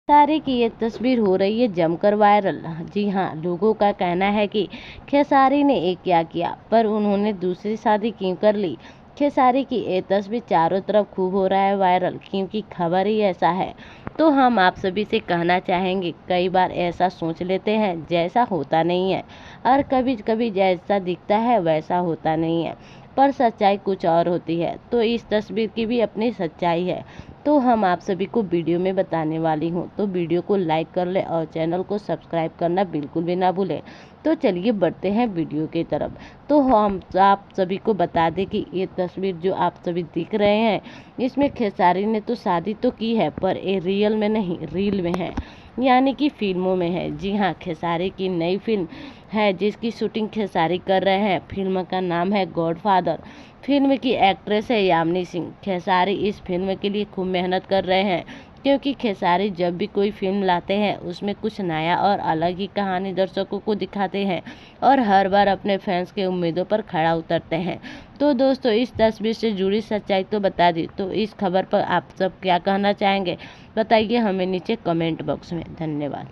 खेसारी की एक तस्वीर हो रही है जमकर वायरल। जी हाँ, लोगों का कहना है कि खेसारी ने एक क्या किया पर उन्होंने दूसरी शादी क्यों कर ली। खेसारी की ये तस्वीर चारों तरफ खूब हो रहा है वायरल, क्योंकि खबर ही ऐसा है। तो हम आप सभी से कहना चाहेंगे, कई बार ऐसा सोच लेते हैं जैसा होता नहीं है, और कभी कभी जैसा दिखता है वैसा होता नहीं है, पर सच्चाई कुछ और होती है। तो इस तस्वीर की भी अपनी सच्चाई है, तो हम आप सभी को वीडियो में बताने वाली हूँ। तो वीडियो को लाइक कर ले और चैनल को सब्सक्राइब करना बिल्कुल भी ना भूलें। तो चलिए बढ़ते हैं वीडियो की तरफ। तो हम आप सभी को बता दें कि ये तस्वीर जो आप सभी दिख रहे हैं, इसमें खेसारी ने तो शादी तो की है, पर ये रियल में नहीं, रील में है, यानी कि फिल्मों में है। जी हाँ, खेसारी की नई फिल्म है जिसकी शूटिंग खेसारी कर रहे हैं। फिल्म का नाम है गॉडफादर। फिल्म की एक्ट्रेस है यामिनी सिंह। खेसारी इस फिल्म के लिए खूब मेहनत कर रहे हैं, क्योंकि खेसारी जब भी कोई फिल्म लाते हैं उसमें कुछ नया और अलग ही कहानी दर्शकों को दिखाते हैं, और हर बार अपने फैंस के उम्मीदों पर खड़ा उतरते हैं। तो दोस्तों, इस तस्वीर से जुड़ी सच्चाई तो बता दी, तो इस खबर पर आप सब क्या कहना चाहेंगे बताइए हमें नीचे कमेंट बॉक्स में। धन्यवाद।